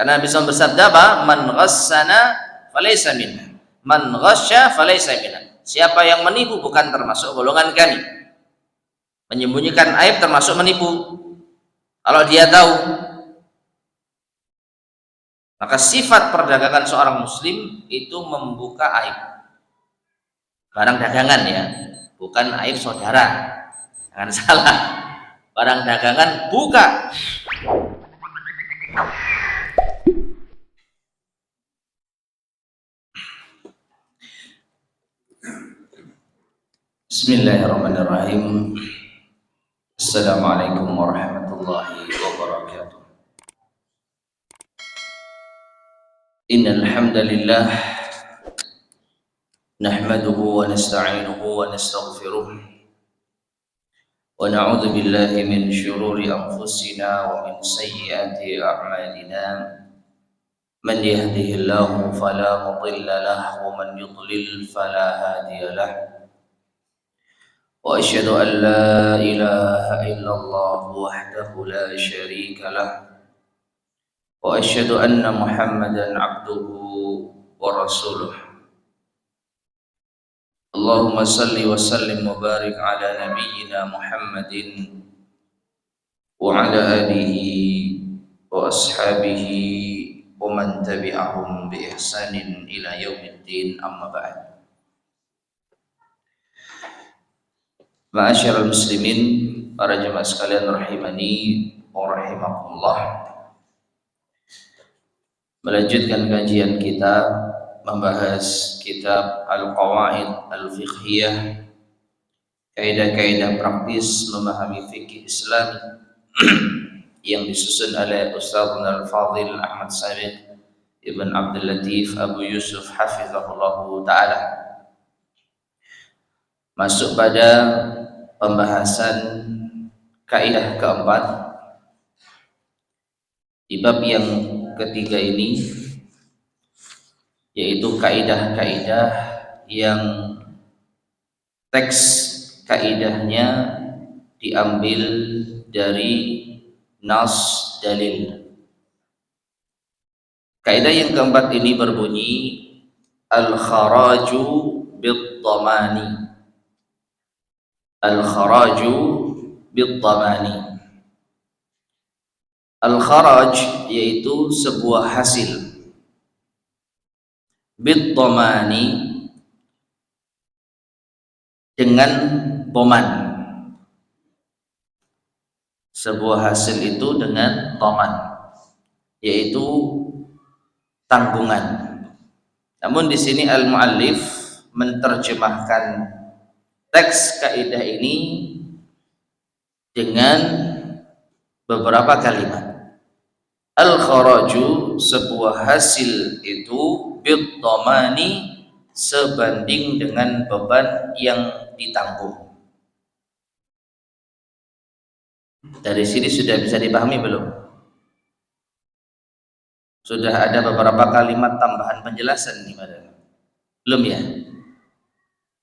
Karena Nabi SAW bersabda apa? Man ghassana falaysa minna. Man ghasya falaysa minna. Siapa yang menipu bukan termasuk golongan kami. Menyembunyikan aib termasuk menipu. Kalau dia tahu, maka sifat perdagangan seorang muslim itu membuka aib barang dagangan, ya, bukan aib saudara. Jangan salah, barang dagangan buka. Bismillahirrahmanirrahim. Assalamualaikum warahmatullahi wabarakatuh. Innal hamdalillah nahmaduhu wa nasta'inuhu wa nastaghfiruh wa na'udzu billahi min shururi anfusina wa min sayyiati a'malina. Man yahdihillahu fala mudilla lahu wa man yudlil fala hadiya lahu. Wa asyhadu an la ilaha illallah wahdahu la syarika lah. Wa asyhadu anna Muhammadan abduhu wa rasuluh. Allahumma salli wa sallim wa barik ala nabiyyina Muhammadin wa ala alihi wa ashabihi wa man tabi'ahum bi ihsanin ila yaumiddin, amma ba'd. Ma'asyiral muslimin, para jemaah sekalian rahimani wa rahimakumullah. Melanjutkan kajian kita membahas kitab Al-Qawaid Al-Fiqhiyah, kaidah-kaidah praktis memahami fikih Islam yang disusun oleh Ustaz Al-Fadhil Ahmad Sabiq Ibn Abdul Latif Abu Yusuf hafizahullahu ta'ala. Masuk pada pembahasan kaidah keempat di bab yang ketiga ini, yaitu kaidah-kaidah yang teks kaidahnya diambil dari nas dalil. Kaidah yang keempat ini berbunyi al-kharaju bid-dhamani. Al-kharaju bid-dhamani. Al-kharaj yaitu sebuah hasil, bid-dhamani dengan dhaman. Sebuah hasil itu dengan dhaman, yaitu tanggungan. Namun di sini al-muallif menerjemahkan teks kaidah ini dengan beberapa kalimat. Al-kharaju, sebuah hasil itu, bid-dhamani, sebanding dengan beban yang ditanggung. Dari sini sudah bisa dipahami belum? Sudah ada beberapa kalimat tambahan penjelasan gimana? Belum ya?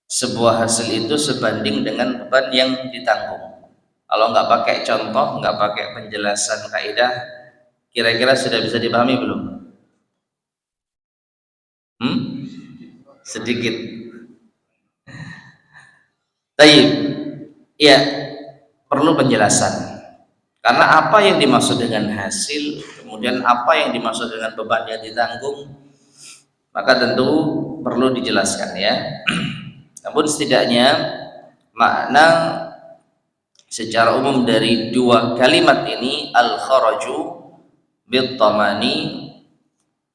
Sebuah hasil itu sebanding dengan beban yang ditanggung. Kalau nggak pakai contoh, nggak pakai penjelasan kaidah, kira-kira sudah bisa dipahami belum? Sedikit. Baik, ya, perlu penjelasan. Karena apa yang dimaksud dengan hasil, kemudian apa yang dimaksud dengan beban yang ditanggung, maka tentu perlu dijelaskan, ya. Namun setidaknya makna secara umum dari dua kalimat ini, al-kharaju bid-dhamani,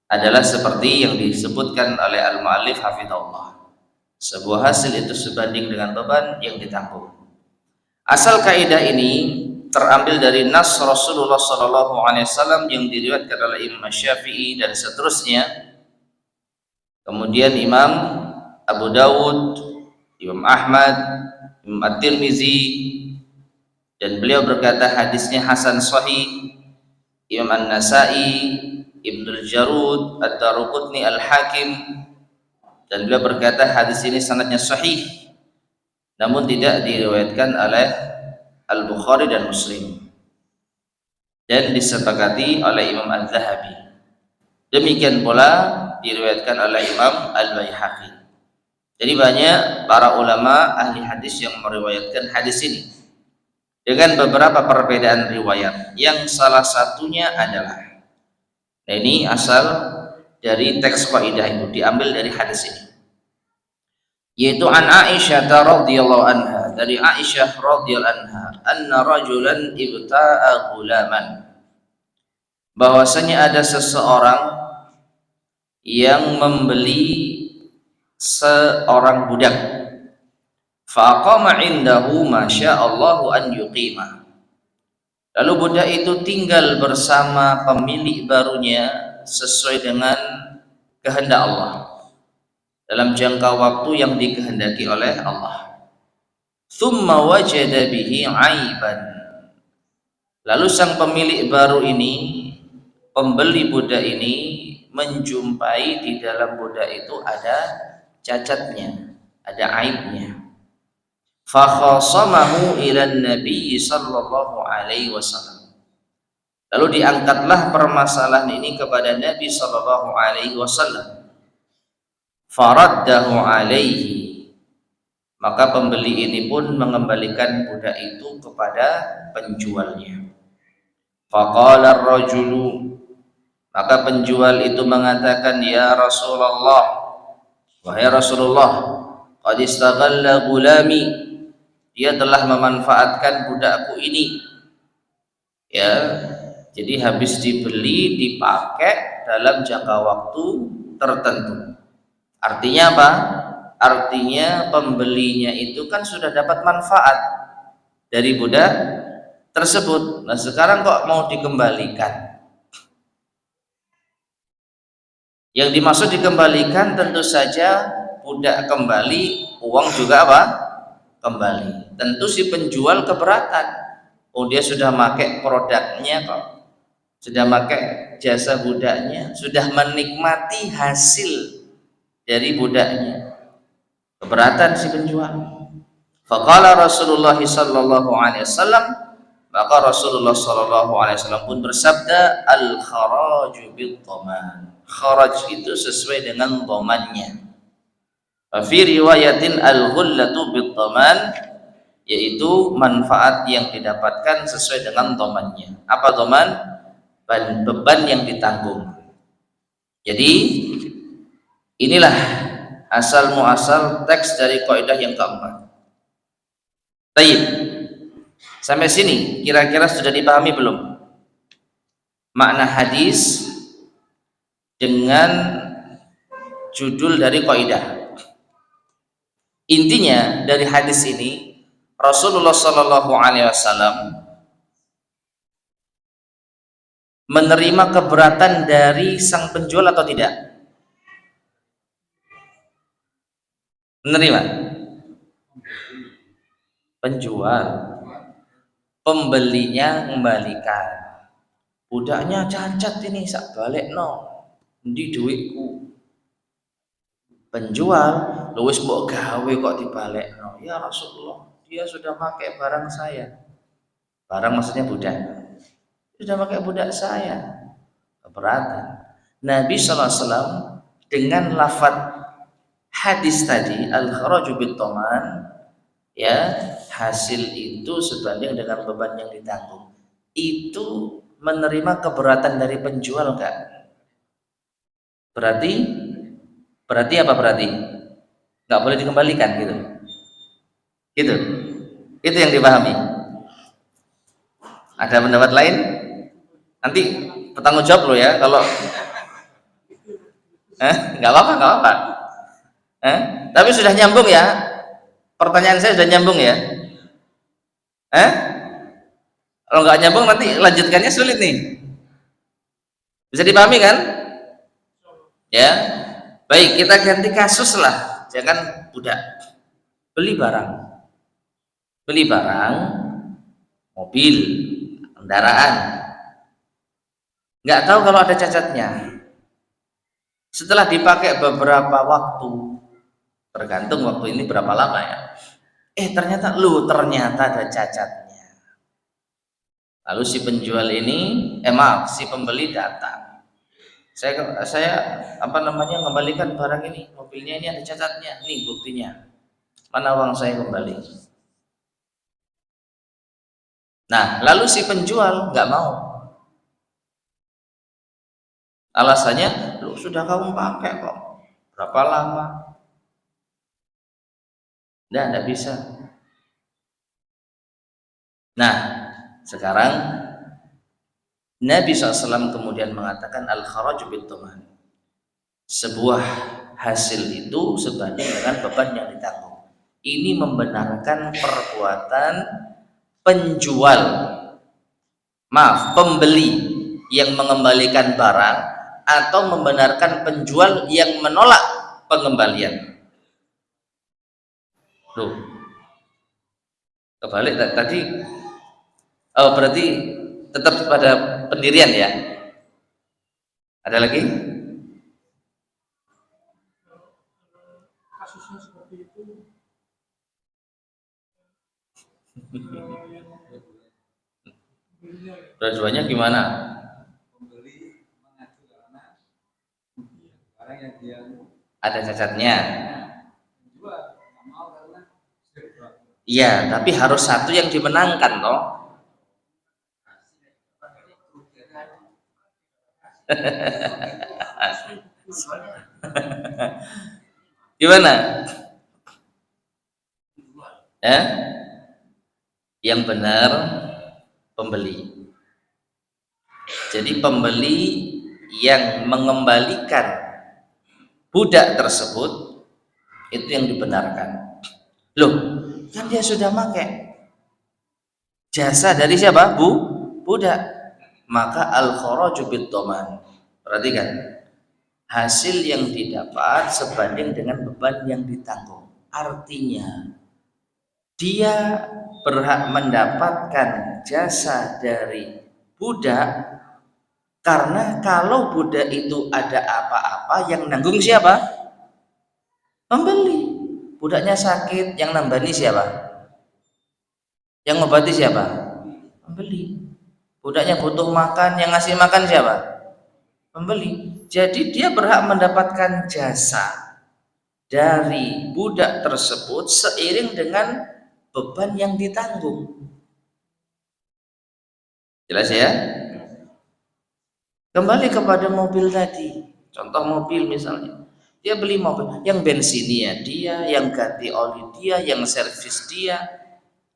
adalah seperti yang disebutkan oleh al-muallif hafizahullah. Sebuah hasil itu sebanding dengan beban yang ditanggung. Asal kaidah ini terambil dari nas Rasulullah SAW yang diriwayatkan oleh Imam Syafi'i dan seterusnya. Kemudian Imam Abu Dawud, Imam Ahmad, Imam At-Tirmizi, dan beliau berkata hadisnya hasan sahih. Imam An-Nasai, Ibnul Jarud, Ad-Daruqutni, Al-Hakim, dan beliau berkata hadis ini sanadnya sahih, namun tidak diriwayatkan oleh Al-Bukhari dan Muslim, dan disepakati oleh Imam Al-Zahabi. Demikian pula diriwayatkan oleh Imam Al-Baihaqi. Jadi banyak para ulama ahli hadis yang meriwayatkan hadis ini dengan beberapa perbedaan riwayat, yang salah satunya adalah, nah ini asal dari teks kaidah itu, diambil dari hadis ini, yaitu an Aisyah radhiyallahu anha, dari Aisyah radhiyallahu anha, anna rajulan ibta'a ghulaman, bahwasanya ada seseorang yang membeli seorang budak, faqama indahu masyaallahu an yuqimah, lalu budak itu tinggal bersama pemilik barunya sesuai dengan kehendak Allah dalam jangka waktu yang dikehendaki oleh Allah. Tsumma wajada bihi aiban, lalu sang pemilik baru ini, pembeli budak ini, menjumpai di dalam budak itu ada cacatnya, ada aibnya. Fa khasamahu ila Nabi sallallahu alaihi wasallam, lalu diangkatlah permasalahan ini kepada Nabi sallallahu alaihi wasallam. Faraddahu alaihi, maka pembeli ini pun mengembalikan budak itu kepada penjualnya. Faqala ar-rajulu, maka penjual itu mengatakan, ya Rasulullah, wahai Rasulullah, qad istaghalla gulami, dia telah memanfaatkan budakku ini, ya, jadi habis dibeli dipakai dalam jangka waktu tertentu. Artinya apa? Artinya pembelinya itu kan sudah dapat manfaat dari budak tersebut. Nah sekarang kok mau dikembalikan? Yang dimaksud dikembalikan tentu saja budak kembali, uang juga apa? Kembali. Tentu si penjual keberatan. Oh dia sudah pakai produknya kok, sudah pakai jasa budaknya, sudah menikmati hasil dari budaknya, keberatan si penjual. Faqala Rasulullah sallallahu alaihi wasallam, maka Rasulullah sallallahu alaihi wasallam pun bersabda, al kharaju bil dhaman, kharaj itu sesuai dengan dhamannya. Fi riwayatin al ghullatu bil dhaman, yaitu manfaat yang didapatkan sesuai dengan dhamannya. Apa dhaman? Beban yang ditanggung. Jadi inilah asal muasal teks dari kaidah yang keempat. Baik, sampai sini kira-kira sudah dipahami belum makna hadis dengan judul dari kaidah? Intinya dari hadis ini, Rasulullah Shallallahu Alaihi Wasallam menerima keberatan dari sang penjual atau tidak? Menerima. Penjual, pembelinya mengembalikan, budaknya cacat ini sak balik no, ndi duitku. Penjual, lu wis mbok gawe kok dibalik no, ya Rasulullah, dia sudah pakai barang saya. Barang maksudnya budak, sudah pakai budak saya, keberatan. Nabi SAW dengan lafadz hadis tadi, al-kharaju bit dhaman, ya, hasil itu sebanding dengan beban yang ditanggung, itu menerima keberatan dari penjual enggak? Berarti apa berarti? Enggak boleh dikembalikan gitu. Gitu. Itu yang dipahami. Ada pendapat lain? Nanti bertanggung jawab lo ya kalau enggak apa-apa. Tapi sudah nyambung ya? Pertanyaan saya sudah nyambung ya? Kalau nggak nyambung nanti lanjutkannya sulit nih. Bisa dipahami kan? Ya. Baik, kita ganti kasus lah. Jangan budak. Beli barang, mobil, kendaraan. Nggak tahu kalau ada cacatnya. Setelah dipakai beberapa waktu, tergantung waktu ini berapa lama ya, ternyata ada cacatnya. Lalu si penjual ini, si pembeli datang, Saya apa namanya ngembalikan barang ini, mobilnya ini ada cacatnya, nih buktinya. Mana uang saya kembali? Nah, lalu si penjual nggak mau. Alasannya, lu sudah kamu pakai kok. Berapa lama? Nggak bisa. Nah, sekarang Nabi SAW kemudian mengatakan al-kharaju bit-tuman. Sebuah hasil itu sebanding dengan beban yang ditanggung. Ini membenarkan perbuatan penjual, pembeli yang mengembalikan barang atau membenarkan penjual yang menolak pengembalian. Loh, kebalik tadi. Oh, berarti tetap pada pendirian ya. Ada lagi? Kasusnya seperti itu. Dua-duanya gimana? Pembeli mengacu karena barang yang dia Ada cacatnya. penjual nggak mau karena Iya, tapi harus satu yang dimenangkan toh. Gimana? Yang benar pembeli. Jadi pembeli yang mengembalikan budak tersebut itu yang dibenarkan. Loh, kan dia sudah pakai jasa dari siapa? Budak. Maka al-kharaju bid-dhaman. Perhatikan, hasil yang didapat sebanding dengan beban yang ditanggung. Artinya dia berhak mendapatkan jasa dari budak, karena kalau budak itu ada apa-apa yang nanggung siapa? Pembeli. Budaknya sakit, yang nambani siapa? Yang ngobati siapa? Pembeli. Budaknya butuh makan, yang ngasih makan siapa? Pembeli. Jadi dia berhak mendapatkan jasa dari budak tersebut seiring dengan beban yang ditanggung. Jelas ya? Kembali kepada mobil tadi. Contoh mobil misalnya. Dia beli mobil, yang bensinnya dia, yang ganti oli dia, yang servis dia.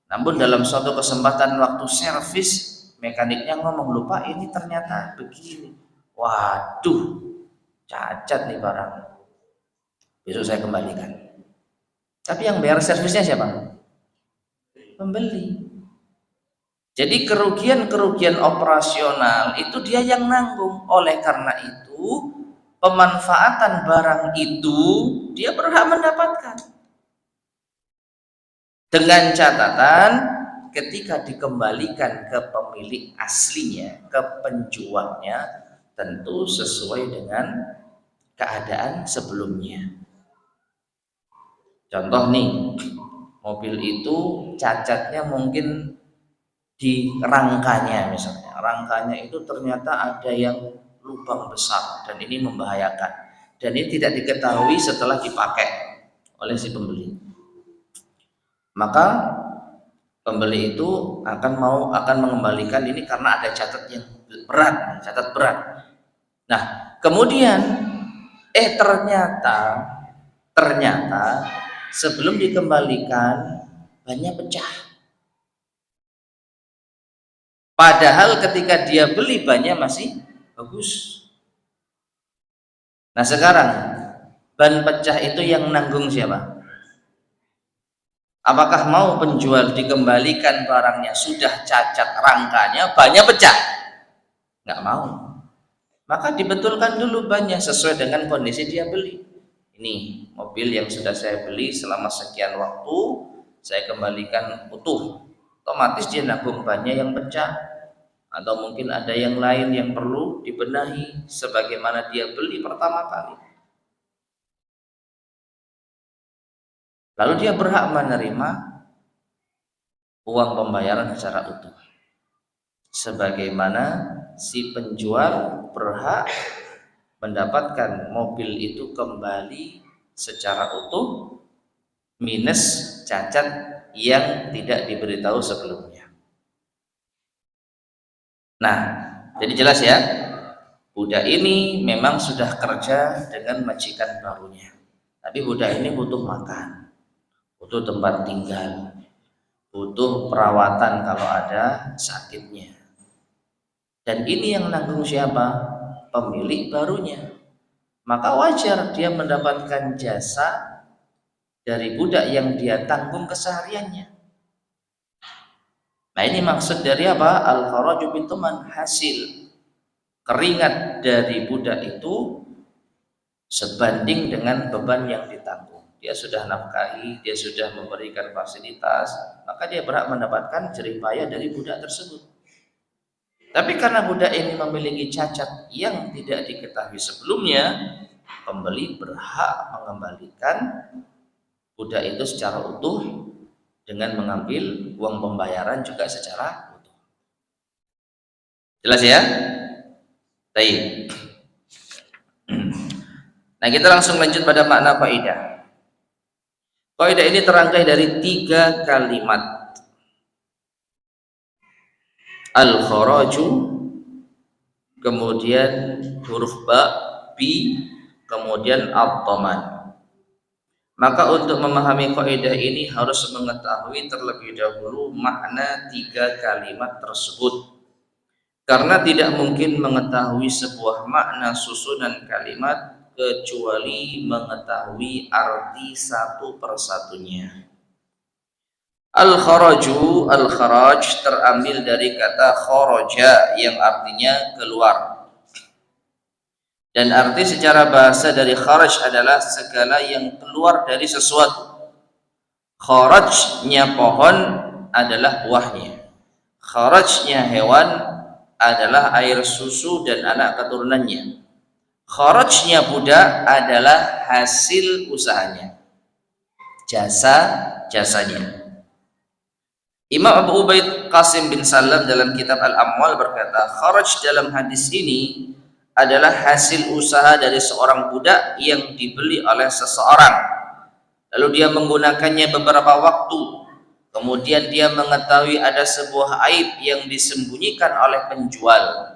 Namun dalam suatu kesempatan waktu servis, mekaniknya ngomong, lupa ini ternyata begini. Waduh, cacat nih barang. Besok saya kembalikan. Tapi yang bayar servisnya siapa? Pembeli. Jadi kerugian-kerugian operasional itu dia yang nanggung. Oleh karena itu, pemanfaatan barang itu dia berhak mendapatkan. Dengan catatan ketika dikembalikan ke pemilik aslinya, ke penjualnya, tentu sesuai dengan keadaan sebelumnya. Contoh nih, mobil itu cacatnya mungkin di rangkanya misalnya. Rangkanya itu ternyata ada yang lubang besar dan ini membahayakan. Dan ini tidak diketahui setelah dipakai oleh si pembeli. Maka pembeli itu akan mengembalikan ini karena ada catat yang berat, catat berat. Nah, kemudian ternyata sebelum dikembalikan bannya pecah. Padahal ketika dia beli bannya masih bagus. Nah sekarang ban pecah itu yang nanggung siapa? Apakah mau penjual dikembalikan barangnya sudah cacat rangkanya, bannya pecah? Nggak mau. Maka dibetulkan dulu bannya sesuai dengan kondisi dia beli. Ini mobil yang sudah saya beli selama sekian waktu, saya kembalikan utuh. Otomatis dia nanggung bannya yang pecah, atau mungkin ada yang lain yang perlu dibenahi sebagaimana dia beli pertama kali. Lalu dia berhak menerima uang pembayaran secara utuh, sebagaimana si penjual berhak mendapatkan mobil itu kembali secara utuh minus cacat yang tidak diberitahu sebelumnya. Nah, jadi jelas ya, budak ini memang sudah kerja dengan majikan barunya, tapi budak ini butuh makan, butuh tempat tinggal, butuh perawatan kalau ada sakitnya. Dan ini yang nanggung siapa? Pemilik barunya. Maka wajar dia mendapatkan jasa dari budak yang dia tanggung kesehariannya. Nah, ini maksud dari apa? Al-kharaju bituman, hasil keringat dari budak itu sebanding dengan beban yang ditanggung. Dia sudah nafkahi, dia sudah memberikan fasilitas, maka dia berhak mendapatkan jerih payah dari budak tersebut. Tapi karena budak ini memiliki cacat yang tidak diketahui sebelumnya, pembeli berhak mengembalikan budak itu secara utuh dengan mengambil uang pembayaran juga secara utuh. Jelas ya? Baik. Nah, kita langsung lanjut pada makna kaidah. Kaidah ini terangkai dari 3 kalimat. Al-kharaju, kemudian huruf ba, bi, kemudian ad-dhaman. Maka untuk memahami kaidah ini harus mengetahui terlebih dahulu makna 3 kalimat tersebut. Karena tidak mungkin mengetahui sebuah makna susunan kalimat kecuali mengetahui arti satu persatunya. Al-kharaju, al-kharaj terambil dari kata kharaja yang artinya keluar. Dan arti secara bahasa dari kharaj adalah segala yang keluar dari sesuatu. Kharajnya pohon adalah buahnya. Kharajnya hewan adalah air susu dan anak keturunannya. Kharajnya budak adalah hasil usahanya, jasa-jasanya. Imam Abu Ubaid Qasim bin Salam dalam kitab Al-Amwal berkata, kharaj dalam hadis ini adalah hasil usaha dari seorang budak yang dibeli oleh seseorang, lalu dia menggunakannya beberapa waktu, kemudian dia mengetahui ada sebuah aib yang disembunyikan oleh penjual,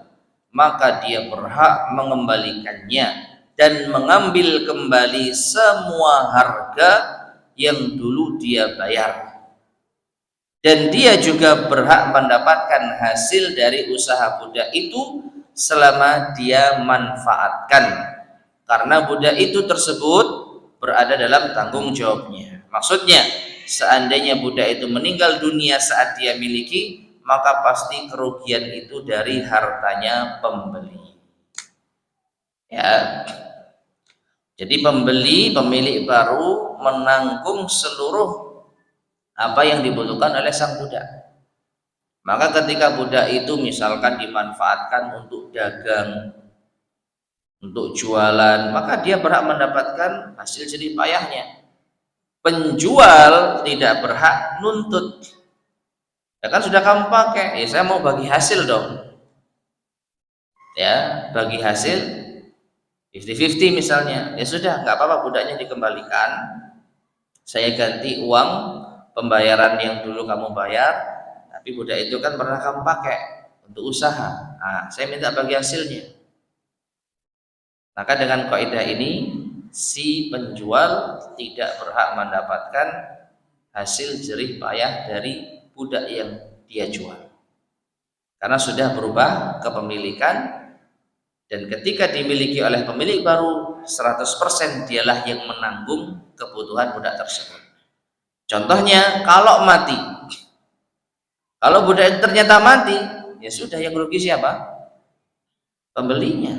maka dia berhak mengembalikannya dan mengambil kembali semua harga yang dulu dia bayar. Dan dia juga berhak mendapatkan hasil dari usaha budak itu selama dia manfaatkan, karena budak itu tersebut berada dalam tanggung jawabnya. Maksudnya, seandainya budak itu meninggal dunia saat dia miliki, maka pasti kerugian itu dari hartanya pembeli. Ya. Jadi pemilik baru menanggung seluruh apa yang dibutuhkan oleh sang budak. Maka ketika budak itu misalkan dimanfaatkan untuk dagang, untuk jualan, maka dia berhak mendapatkan hasil jerih payahnya. Penjual tidak berhak nuntut. Ya kan sudah kamu pakai, ya saya mau bagi hasil dong. Ya, bagi hasil 50-50 misalnya. Ya sudah, nggak apa-apa, budaknya dikembalikan. Saya ganti uang pembayaran yang dulu kamu bayar. Tapi budak itu kan pernah kamu pakai untuk usaha. Nah, saya minta bagi hasilnya. Maka dengan kaidah ini, si penjual tidak berhak mendapatkan hasil jerih payah dari budak yang dia jual. Karena sudah berubah kepemilikan, dan ketika dimiliki oleh pemilik baru, 100% dialah yang menanggung kebutuhan budak tersebut. Contohnya, kalau mati. Kalau budak itu ternyata mati, ya sudah, yang rugi siapa? Pembelinya.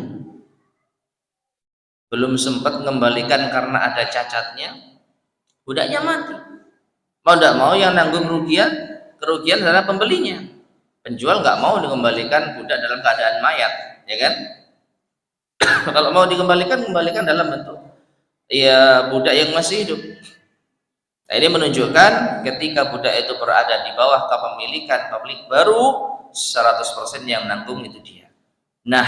Belum sempat mengembalikan karena ada cacatnya, budaknya mati. Mau tidak mau yang nanggung kerugian adalah pembelinya. Penjual nggak mau dikembalikan budak dalam keadaan mayat, ya kan? Kalau mau dikembalikan, kembalikan dalam bentuk ya budak yang masih hidup. Nah, ini menunjukkan ketika budak itu berada di bawah kepemilikan pemilik baru, 100% yang menanggung itu dia. Nah,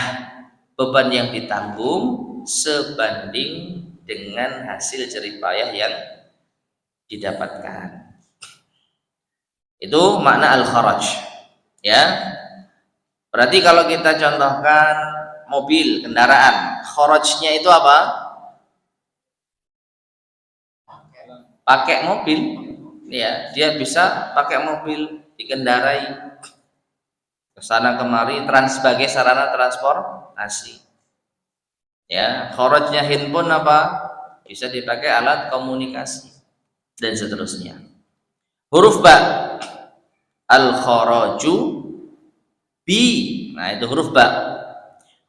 beban yang ditanggung sebanding dengan hasil jerih payah yang didapatkan. Itu makna al-kharaj. Ya. Berarti kalau kita contohkan mobil, kendaraan, kharajnya itu apa? Pakai mobil. Ya, dia bisa pakai mobil dikendarai ke sana kemari sebagai sarana transportasi. Ya, kharajnya handphone apa? Bisa dipakai alat komunikasi dan seterusnya. Huruf ba, al kharaju bi. Nah, itu huruf ba.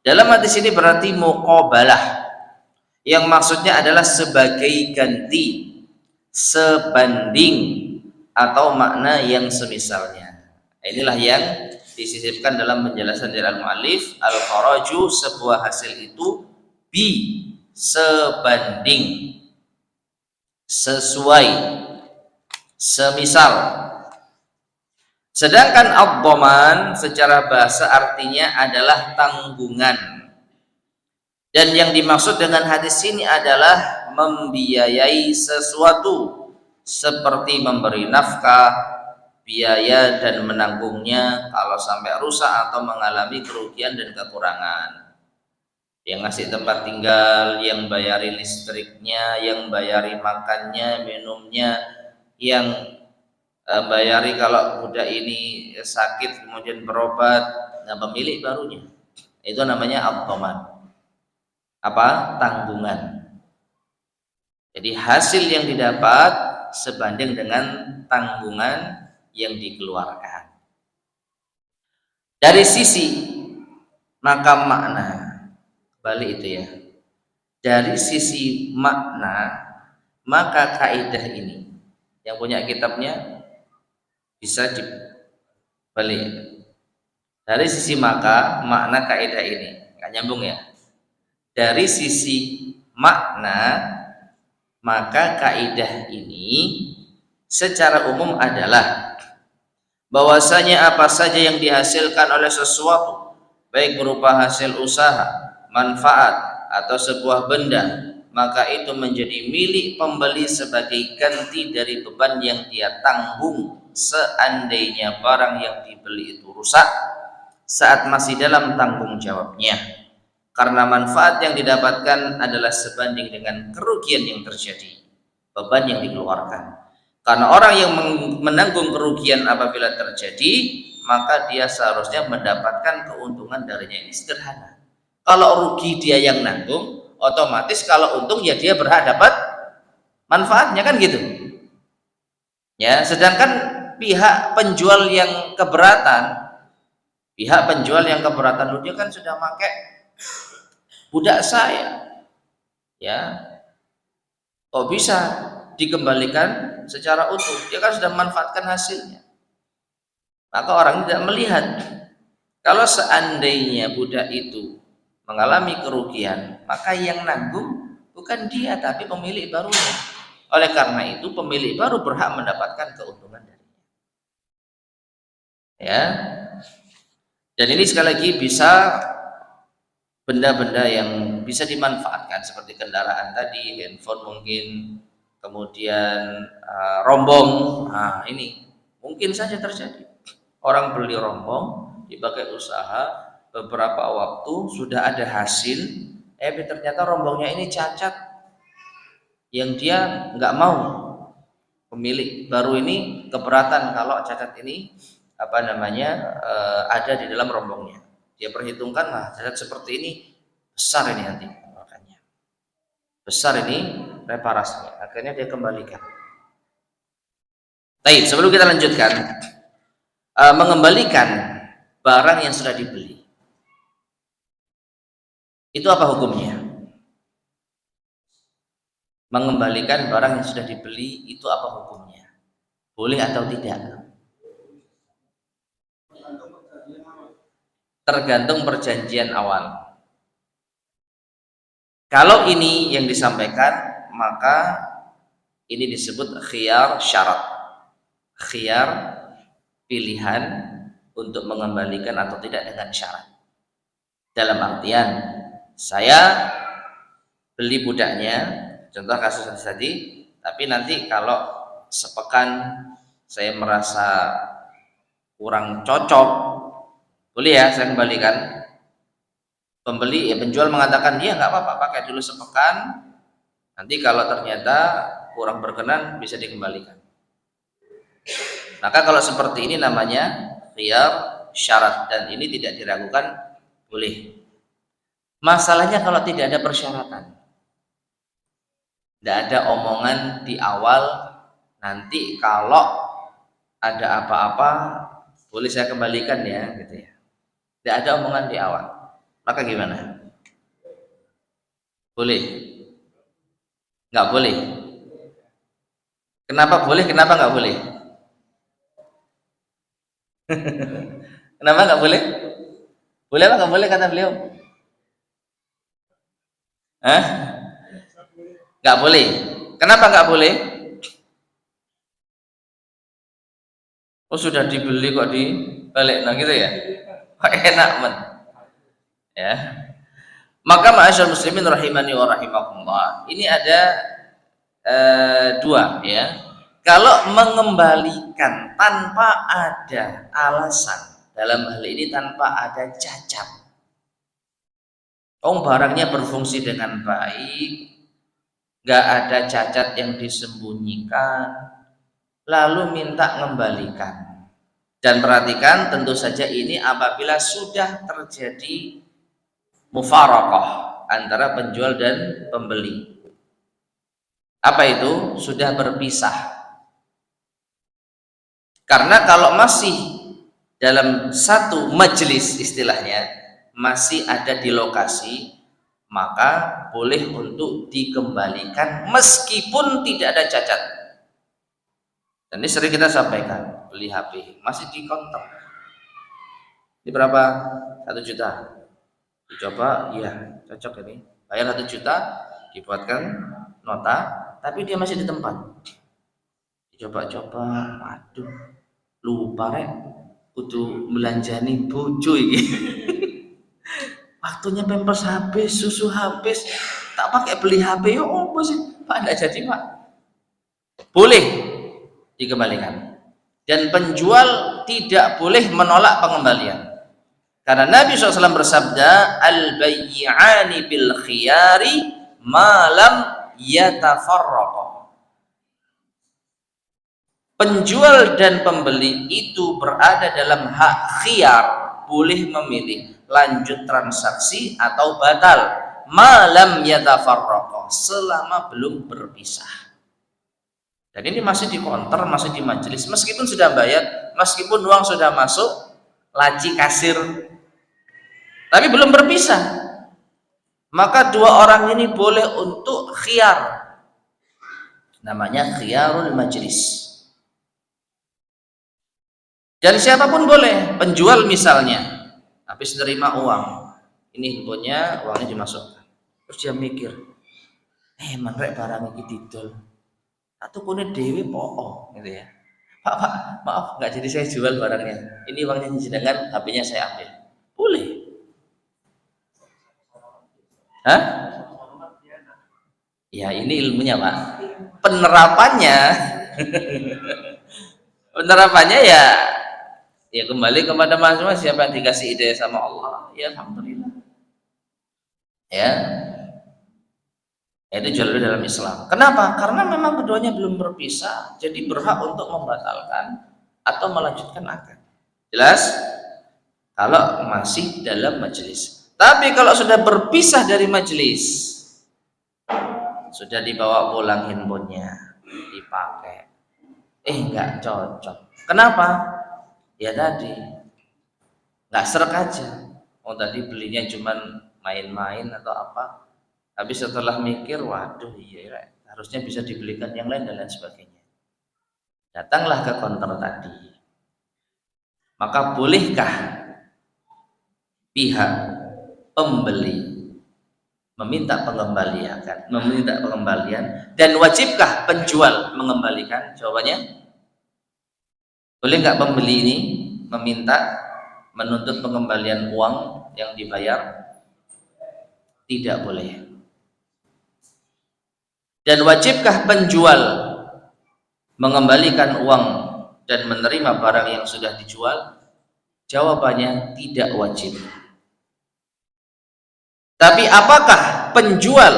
Dalam hadis ini berarti muqabalah. Yang maksudnya adalah sebagai ganti, sebanding, atau makna yang semisalnya. Inilah yang disisipkan dalam penjelasan dari al-mu'allif. Al-kharaju, sebuah hasil itu, bi, sebanding, sesuai, semisal. Sedangkan ad-dhaman secara bahasa artinya adalah tanggungan. Dan yang dimaksud dengan hadis ini adalah membiayai sesuatu seperti memberi nafkah, biaya dan menanggungnya kalau sampai rusak atau mengalami kerugian dan kekurangan. Yang ngasih tempat tinggal, yang bayari listriknya, yang bayari makannya, minumnya, yang bayari kalau budak ini sakit kemudian berobat, nah pemilik barunya. Itu namanya ad-dhaman. Apa? Tanggungan. Jadi hasil yang didapat sebanding dengan tanggungan yang dikeluarkan. Dari sisi maka makna, balik itu ya. Dari sisi makna, maka kaidah ini, yang punya kitabnya bisa dibalik. Dari sisi makna kaidah ini, nggak nyambung ya. Dari sisi makna, maka kaidah ini secara umum adalah bahwasanya apa saja yang dihasilkan oleh sesuatu, baik berupa hasil usaha, manfaat, atau sebuah benda, maka itu menjadi milik pembeli sebagai ganti dari beban yang dia tanggung seandainya barang yang dibeli itu rusak saat masih dalam tanggung jawabnya. Karena manfaat yang didapatkan adalah sebanding dengan kerugian yang terjadi, beban yang dikeluarkan. Karena orang yang menanggung kerugian apabila terjadi, maka dia seharusnya mendapatkan keuntungan darinya. Ini sederhana. Kalau rugi dia yang nanggung, otomatis kalau untung ya dia berhak dapat manfaatnya, kan gitu. Ya, sedangkan pihak penjual yang keberatan, dia kan sudah pakai budak saya, ya, kok bisa dikembalikan secara utuh? Dia kan sudah memanfaatkan hasilnya. Maka orang tidak melihat kalau seandainya budak itu mengalami kerugian, maka yang nanggung bukan dia tapi pemilik barunya. Oleh karena itu pemilik baru berhak mendapatkan keuntungan darinya. Ya. Dan ini sekali lagi bisa benda-benda yang bisa dimanfaatkan seperti kendaraan tadi, handphone mungkin, kemudian rombong. Nah, ini mungkin saja terjadi. Orang beli rombong dipakai usaha, beberapa waktu sudah ada hasil, ternyata rombongnya ini cacat, yang dia nggak mau. Pemilik baru ini keberatan kalau cacat ini ada di dalam rombongnya. Dia perhitungkan, nah cacat seperti ini besar ini nanti makanya besar ini reparasinya, akhirnya dia kembalikan. Baik, sebelum kita lanjutkan, mengembalikan barang yang sudah dibeli itu apa hukumnya? Mengembalikan barang yang sudah dibeli itu apa hukumnya? Boleh atau tidak? Tergantung perjanjian awal. Kalau ini yang disampaikan, maka ini disebut khiyar syarat, khiyar pilihan untuk mengembalikan atau tidak dengan syarat. Dalam artian saya beli budaknya, contoh kasus tadi, tapi nanti kalau sepekan saya merasa kurang cocok, boleh ya saya kembalikan. Pembeli ya, penjual mengatakan dia nggak apa-apa, pakai dulu sepekan, nanti kalau ternyata kurang berkenan bisa dikembalikan. Maka kalau seperti ini namanya khiyar syarat, dan ini tidak diragukan, boleh. Masalahnya kalau tidak ada persyaratan, tidak ada omongan di awal, nanti kalau ada apa-apa boleh saya kembalikan ya, gitu ya. Tidak ada omongan di awal, maka gimana? Boleh? Nggak boleh? Kenapa boleh? Kenapa nggak boleh? Kenapa nggak boleh? Boleh apa nggak boleh kata beliau? Hah? Nggak boleh. Kenapa nggak boleh? Oh sudah dibeli kok dibalik, nah gitu ya? Enak men. Ya. Maka ma'asyar muslimin rahimani wa rahimakumullah, ini ada dua ya. Kalau mengembalikan tanpa ada alasan, dalam hal ini tanpa ada cacat, barangnya berfungsi dengan baik, nggak ada cacat yang disembunyikan, lalu minta mengembalikan. Dan perhatikan, tentu saja ini apabila sudah terjadi mufaraqah antara penjual dan pembeli. Apa itu? Sudah berpisah. Karena kalau masih dalam satu majelis, istilahnya masih ada di lokasi, maka boleh untuk dikembalikan meskipun tidak ada cacat. Dan ini sering kita sampaikan, beli HP masih di counter, ini berapa? 1 juta. Dicoba, iya cocok ini, bayar 1 juta, dibuatkan nota, tapi dia masih di tempat. Dicoba-coba, waduh, lupa rek, kudu melanjani bojo iki. Waktunya pampers habis, susu habis, tak pakai beli HP, oh sih Pak, enggak jadi Pak. Boleh dikembalikan, dan penjual tidak boleh menolak pengembalian, karena Nabi SAW bersabda, al-bayyi'ani bil khiyari malam yatafarraqa. Penjual dan pembeli itu berada dalam hak khiyar, boleh memilih lanjut transaksi atau batal, malam yatafarraqa, selama belum berpisah. Dan ini masih di counter, masih di majelis, meskipun sudah bayar, meskipun uang sudah masuk laci kasir, tapi belum berpisah, maka dua orang ini boleh untuk khiyar, namanya khiyarul majlis. Dan siapapun boleh, penjual misalnya habis menerima uang, ini handphonenya, uangnya dimasukkan, terus dia mikir, man rek barang iki didol, atau kone dewi po, gitu ya. Pak, maaf nggak jadi saya jual barangnya, ini uangnya sedangkan HP-nya saya ambil, boleh. Hah? Ya ini ilmunya Pak, penerapannya penerapannya ya kembali kepada masing-masing, siapa yang dikasih ide sama Allah, ya alhamdulillah ya. Itu jual dalam Islam. Kenapa? Karena memang keduanya belum berpisah, jadi berhak untuk membatalkan atau melanjutkan akad. Jelas? Kalau masih dalam majelis. Tapi kalau sudah berpisah dari majelis, sudah dibawa pulang handphonenya, dipakai, nggak cocok. Kenapa? Ya tadi nggak srek aja. Tadi belinya cuman main-main atau apa. Habis setelah mikir, waduh iya harusnya bisa dibelikan yang lain dan lain sebagainya. Datanglah ke counter tadi. Maka bolehkah pihak pembeli meminta pengembalian, dan wajibkah penjual mengembalikan? Jawabannya, boleh nggak pembeli ini menuntut pengembalian uang yang dibayar? Tidak boleh. Dan wajibkah penjual mengembalikan uang dan menerima barang yang sudah dijual? Jawabannya tidak wajib. Tapi apakah penjual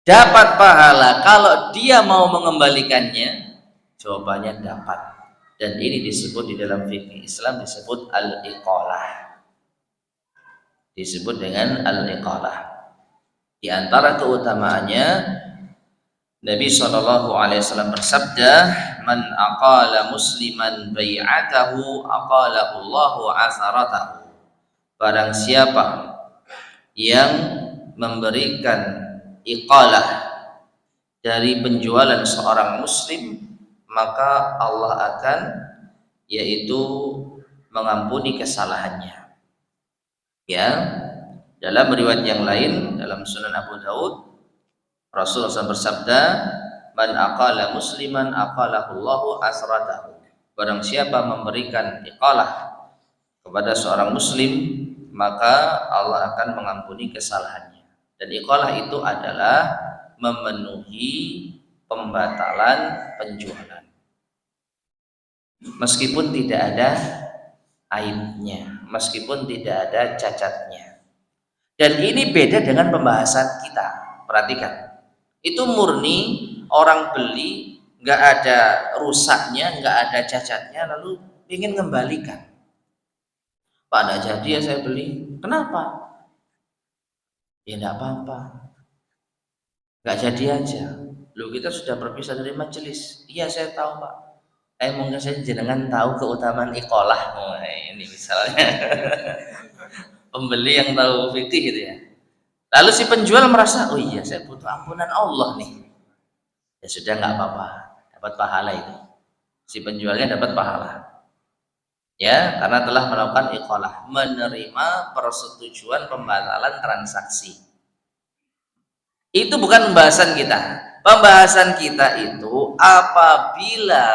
dapat pahala kalau dia mau mengembalikannya? Jawabannya dapat. Dan ini disebut di dalam fikih Islam disebut al-iqalah. Disebut dengan al-iqalah. Di antara keutamaannya Nabi SAW bersabda, "Man aqala musliman bai'atahu aqalahu Allahu asaratahu." Barang siapa yang memberikan iqalah dari penjualan seorang muslim, maka Allah akan yaitu mengampuni kesalahannya. Ya, dalam riwayat yang lain dalam Sunan Abu Daud, Rasulullah SAW bersabda, "Man aqala musliman aqalahu Allahu asratahu." Barang siapa memberikan iqalah kepada seorang muslim, maka Allah akan mengampuni kesalahannya. Dan iqalah itu adalah memenuhi pembatalan penjualan, meskipun tidak ada aibnya, meskipun tidak ada cacatnya. Dan ini beda dengan pembahasan kita. Perhatikan, itu murni orang beli, nggak ada rusaknya, nggak ada cacatnya, lalu ingin mengembalikan. Pak, nggak jadi ya saya beli. Kenapa? Ya nggak apa-apa, nggak jadi aja. Loh, kita sudah berpisah dari majelis. Iya saya tahu Pak. Mungkin saya jenengan tahu keutamaan iqalah. Oh, ini misalnya pembeli yang tahu fikih gitu ya. Lalu si penjual merasa, oh iya saya butuh ampunan Allah nih. Ya sudah, nggak apa-apa, dapat pahala itu. Si penjualnya dapat pahala. Ya, karena telah melakukan iqalah, menerima persetujuan pembatalan transaksi. Itu bukan pembahasan kita. Pembahasan kita itu apabila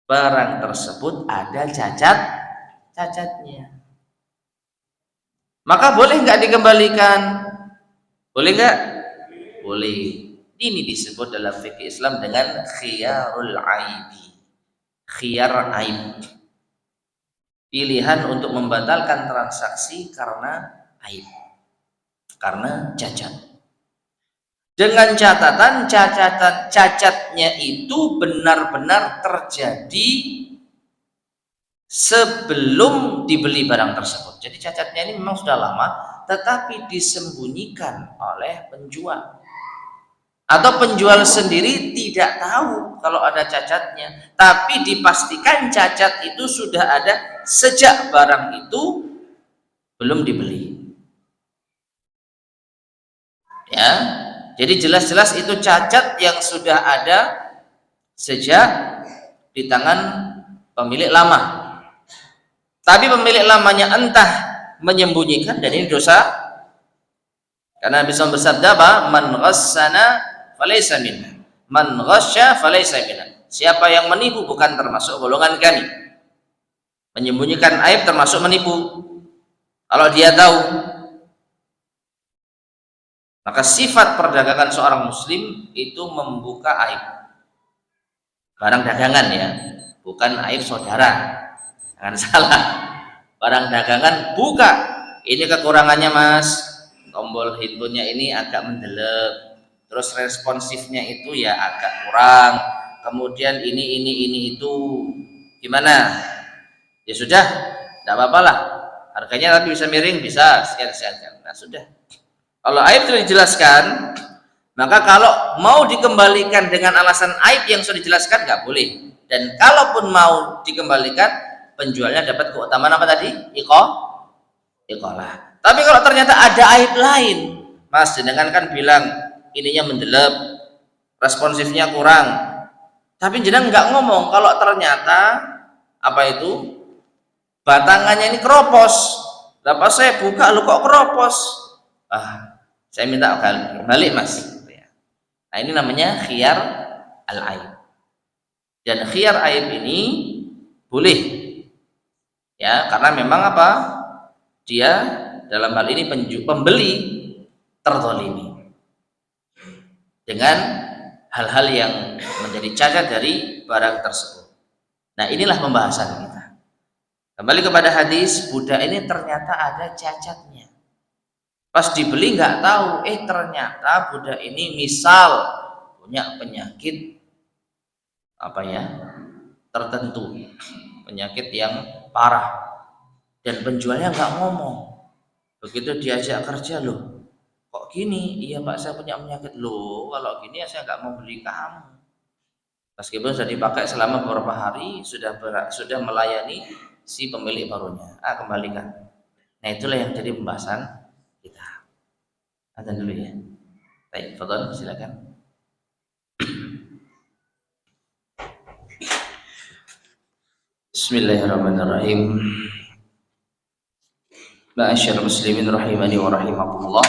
barang tersebut ada cacatnya. Maka boleh nggak dikembalikan? Boleh nggak? Boleh. Ini disebut dalam fikih Islam dengan khiyarul aibi. Khiyar aib. Pilihan untuk membatalkan transaksi karena aib, karena cacat. Dengan catatan cacatnya itu benar-benar terjadi sebelum dibeli barang tersebut. Jadi cacatnya ini memang sudah lama, tetapi disembunyikan oleh penjual. Atau penjual sendiri tidak tahu kalau ada cacatnya, tapi dipastikan cacat itu sudah ada sejak barang itu belum dibeli. Ya, jadi jelas-jelas itu cacat yang sudah ada sejak di tangan pemilik lama. Tapi pemilik lamanya entah menyembunyikan, dan ini dosa. Karena Nabi SAW bersabda apa? Man ghassana falaysa minna. Man ghasya falaysa minna. Siapa yang menipu bukan termasuk golongan kami. Menyembunyikan aib termasuk menipu. Kalau dia tahu, maka sifat perdagangan seorang muslim itu membuka aib barang dagangan, ya, bukan aib saudara. Jangan salah, barang dagangan buka. Ini kekurangannya mas, tombol handphonenya ini agak mendelep, terus responsifnya itu ya agak kurang, kemudian ini itu gimana? Ya sudah, tidak apa-apa lah, harganya tapi bisa miring, bisa sekian. Nah sudah, kalau aib sudah dijelaskan, maka kalau mau dikembalikan dengan alasan aib yang sudah dijelaskan nggak boleh. Dan kalaupun mau dikembalikan, penjualnya dapat keutamaan apa tadi? Iqalah. Tapi kalau ternyata ada aib lain, mas, jenengan kan bilang ininya mendelep, responsifnya kurang, tapi jenengan nggak ngomong kalau ternyata apa itu batangannya ini keropos. Dapat saya buka, lu kok keropos? Saya minta balik mas. Nah ini namanya khiyar al-aib. Dan khiyar aib ini boleh, ya, karena memang apa? Dia dalam hal ini pembeli terzalimi dengan hal-hal yang menjadi cacat dari barang tersebut. Nah, inilah pembahasan kita. Kembali kepada hadis, budak ini ternyata ada cacatnya. Pas dibeli nggak tahu, ternyata budak ini misal punya penyakit tertentu, penyakit yang parah, dan penjualnya nggak ngomong. Begitu diajak kerja, loh kok gini? Iya Pak, saya punya penyakit. Loh kalau gini ya saya nggak mau beli kamu. Meskipun sudah dipakai selama beberapa hari, sudah melayani si pemilik barunya, kembalikan. Nah, itulah yang jadi pembahasan kita. Azan dulu ya. Baik, Fadhil, silakan. Bismillahirrahmanirrahim. Ma'asyar muslimin rahimani wa rahimakumullah.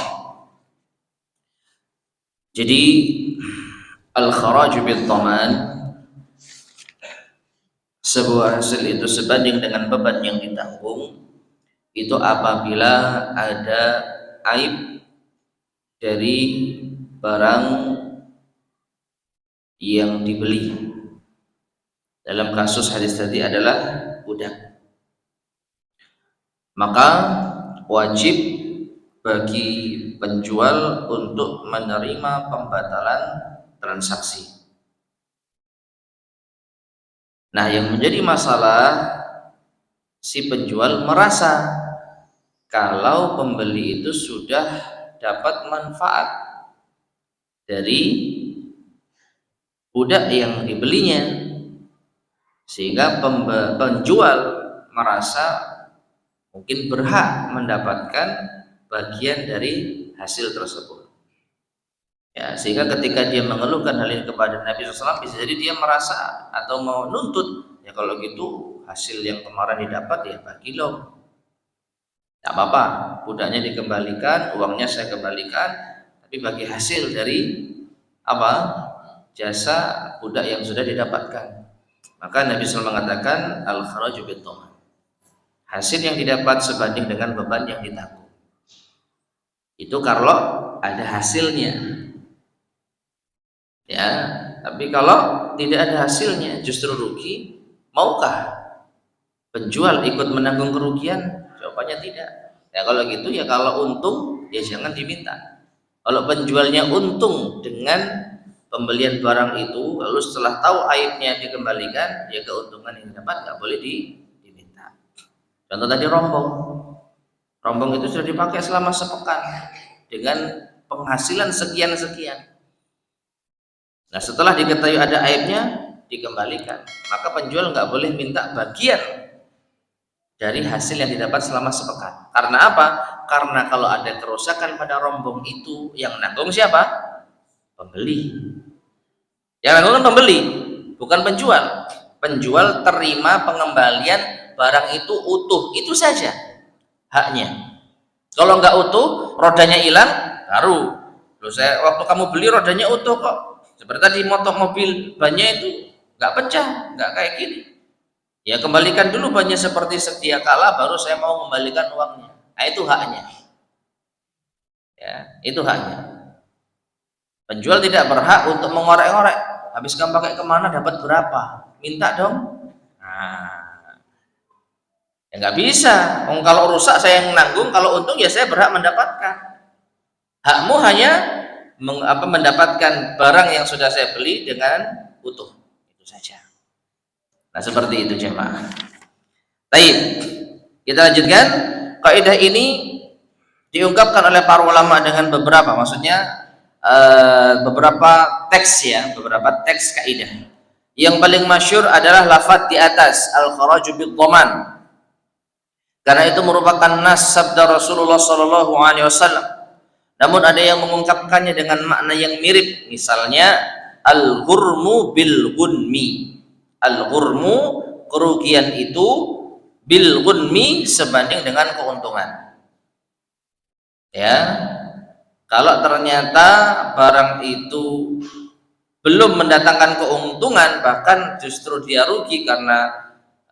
Jadi al-kharaj bil dhaman, sebuah hasil itu sebanding dengan beban yang ditanggung, itu apabila ada aib dari barang yang dibeli. Dalam kasus hadis tadi adalah budak, maka wajib bagi penjual untuk menerima pembatalan transaksi. Nah, yang menjadi masalah, si penjual merasa kalau pembeli itu sudah dapat manfaat dari budak yang dibelinya, sehingga penjual merasa mungkin berhak mendapatkan bagian dari hasil tersebut. Ya, sehingga ketika dia mengeluhkan hal ini kepada Nabi SAW, bisa jadi dia merasa atau mau nuntut, ya kalau gitu hasil yang kemarin didapat ya bagi lo. Tidak apa-apa, budaknya dikembalikan, uangnya saya kembalikan, tapi bagi hasil dari jasa budak yang sudah didapatkan. Maka Nabi SAW mengatakan al-kharaju bid dhaman, hasil yang didapat sebanding dengan beban yang ditanggung. Itu kalau ada hasilnya, ya. Tapi kalau tidak ada hasilnya, justru rugi, maukah penjual ikut menanggung kerugian? Jawabannya tidak. Ya kalau gitu, ya kalau untung ya jangan diminta. Kalau penjualnya untung dengan pembelian barang itu, lalu setelah tahu aibnya dikembalikan, ya keuntungan yang didapat nggak boleh diminta. Contoh tadi rombong itu sudah dipakai selama sepekan dengan penghasilan sekian. Nah, setelah diketahui ada aibnya, dikembalikan. Maka penjual nggak boleh minta bagian dari hasil yang didapat selama sepekan. Karena apa? Karena kalau ada kerusakan pada rombong itu, yang nanggung siapa? Pembeli. Yang nanggung kan pembeli, bukan penjual. Penjual terima pengembalian barang itu utuh, itu saja haknya. Kalau nggak utuh, rodanya hilang, baru. Loh, saya waktu kamu beli rodanya utuh kok. Seperti tadi mobil bannya itu nggak pecah, nggak kayak gini. Ya kembalikan dulu bannya seperti sedia kala, baru saya mau kembalikan uangnya. Nah, itu haknya. Ya, itu haknya. Penjual tidak berhak untuk mengorek-ngorek. Habis kamu pakai kemana, dapat berapa? Minta dong. Nah, ya nggak bisa. Kalau rusak saya yang nanggung, kalau untung ya saya berhak mendapatkan. Hakmu hanya mendapatkan barang yang sudah saya beli dengan utuh, itu saja. Nah, seperti itu jemaah. Baik, kita lanjutkan. Kaidah ini diungkapkan oleh para ulama dengan beberapa, maksudnya beberapa teks kaidah. Yang paling masyhur adalah lafaz di atas, al-kharaju bid dhaman, karena itu merupakan nas sabda Rasulullah SAW. Namun ada yang mengungkapkannya dengan makna yang mirip, misalnya al-ghurmu bil gunmi. Al-ghurmu, kerugian itu, bil gunmi, sebanding dengan keuntungan. Ya, kalau ternyata barang itu belum mendatangkan keuntungan, bahkan justru dia rugi karena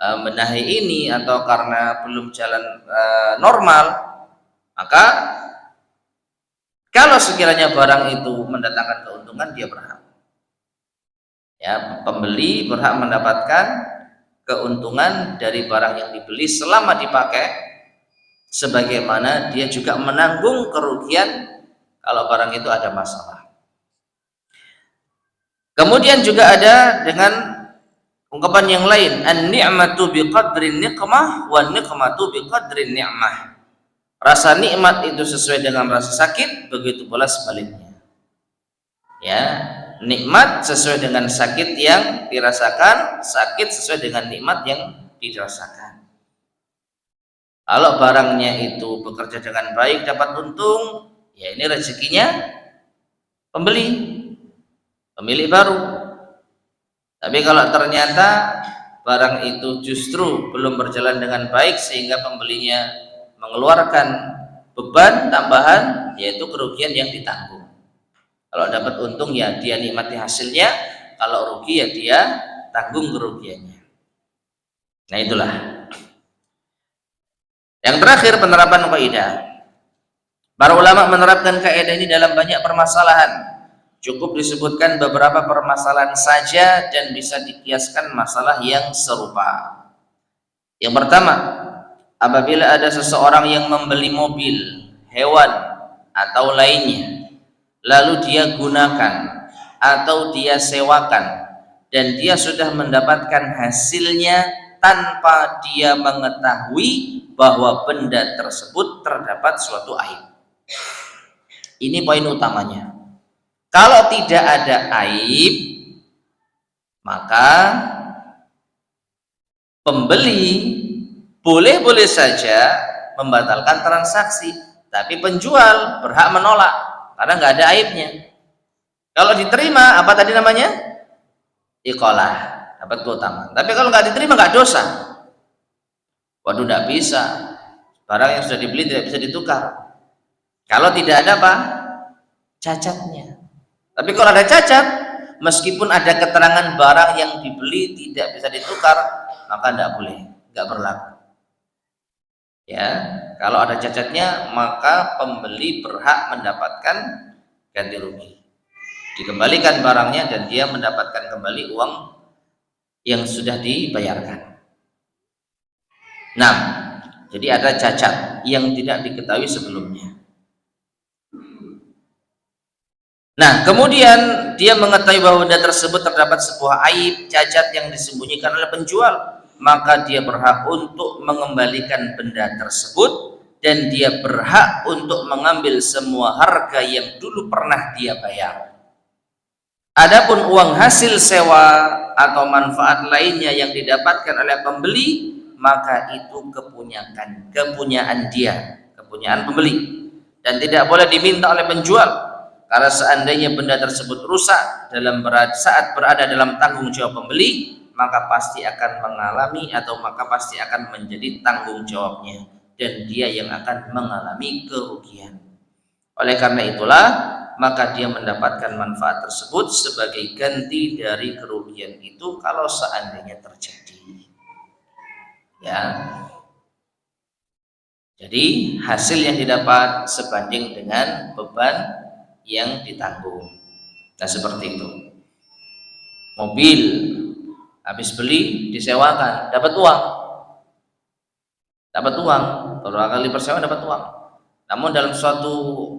menahi ini atau karena belum jalan normal, Maka kalau sekiranya barang itu mendatangkan keuntungan, dia berhak. Ya, pembeli berhak mendapatkan keuntungan dari barang yang dibeli selama dipakai, sebagaimana dia juga menanggung kerugian kalau barang itu ada masalah. Kemudian juga ada dengan ungkapan yang lain, an-ni'matu biqadrin niqmah wa niqmatu biqadrin ni'mah. Rasa nikmat itu sesuai dengan rasa sakit, begitu pula sebaliknya. Ya, nikmat sesuai dengan sakit yang dirasakan, sakit sesuai dengan nikmat yang dirasakan. Kalau barangnya itu bekerja dengan baik, dapat untung, ya ini rezekinya pemilik baru. Tapi kalau ternyata barang itu justru belum berjalan dengan baik sehingga pembelinya mengeluarkan beban tambahan, yaitu kerugian yang ditanggung. Kalau dapat untung ya dia nikmati hasilnya, kalau rugi ya dia tanggung kerugiannya. Nah itulah. Yang terakhir, penerapan kaidah. Para ulama menerapkan kaidah ini dalam banyak permasalahan. Cukup disebutkan beberapa permasalahan saja dan bisa dikiaskan masalah yang serupa. Yang pertama, apabila ada seseorang yang membeli mobil, hewan, atau lainnya, lalu dia gunakan atau dia sewakan, dan dia sudah mendapatkan hasilnya tanpa dia mengetahui bahwa benda tersebut terdapat suatu aib. Ini poin utamanya. Kalau tidak ada aib, maka pembeli boleh-boleh saja membatalkan transaksi, tapi penjual berhak menolak karena nggak ada aibnya. Kalau diterima, apa tadi namanya? Iqalah, dapat keutamaan. Tapi kalau nggak diterima, nggak dosa. Waduh, nggak bisa. Barang yang sudah dibeli tidak bisa ditukar. Kalau tidak ada apa? Cacatnya. Tapi kalau ada cacat, meskipun ada keterangan barang yang dibeli tidak bisa ditukar, maka tidak boleh, nggak berlaku. Ya, kalau ada cacatnya maka pembeli berhak mendapatkan ganti rugi. Dikembalikan barangnya dan dia mendapatkan kembali uang yang sudah dibayarkan. Nah, jadi ada cacat yang tidak diketahui sebelumnya. Nah, kemudian dia mengetahui bahwa benda tersebut terdapat sebuah aib, cacat yang disembunyikan oleh penjual, maka dia berhak untuk mengembalikan benda tersebut dan dia berhak untuk mengambil semua harga yang dulu pernah dia bayar. Adapun uang hasil sewa atau manfaat lainnya yang didapatkan oleh pembeli, maka itu kepunyaan dia, kepunyaan pembeli, dan tidak boleh diminta oleh penjual. Karena seandainya benda tersebut rusak saat berada dalam tanggung jawab pembeli, maka pasti akan mengalami atau maka pasti akan menjadi tanggung jawabnya dan dia yang akan mengalami kerugian. Oleh karena itulah, maka dia mendapatkan manfaat tersebut sebagai ganti dari kerugian itu kalau seandainya terjadi. Ya. Jadi hasil yang didapat sebanding dengan beban yang ditanggung. Nah seperti itu. Mobil habis beli disewakan, dapat uang. Beberapa kali persewa dapat uang. Namun dalam suatu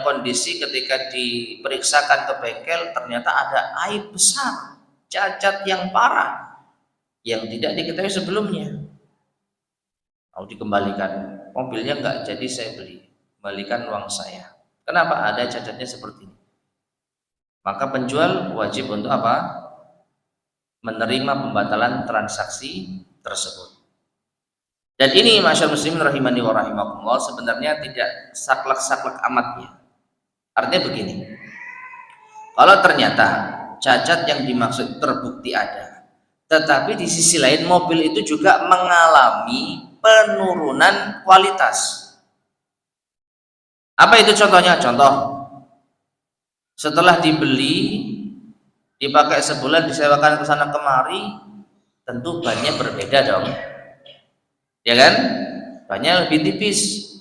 kondisi ketika diperiksakan ke bengkel ternyata ada aib besar, cacat yang parah yang tidak diketahui sebelumnya. Mau dikembalikan, mobilnya nggak jadi saya beli, kembalikan uang saya. Kenapa ada cacatnya seperti ini? Maka penjual wajib untuk apa? Menerima pembatalan transaksi tersebut. Dan ini masyaallah muslimin rahimani wa rahimakumullah sebenarnya tidak saklek-saklek amat ya. Artinya begini. Kalau ternyata cacat yang dimaksud terbukti ada, tetapi di sisi lain mobil itu juga mengalami penurunan kualitas. Apa itu contohnya? Contoh, setelah dibeli, dipakai sebulan, disewakan ke sana kemari, tentu bannya berbeda dong, ya kan? Bannya lebih tipis.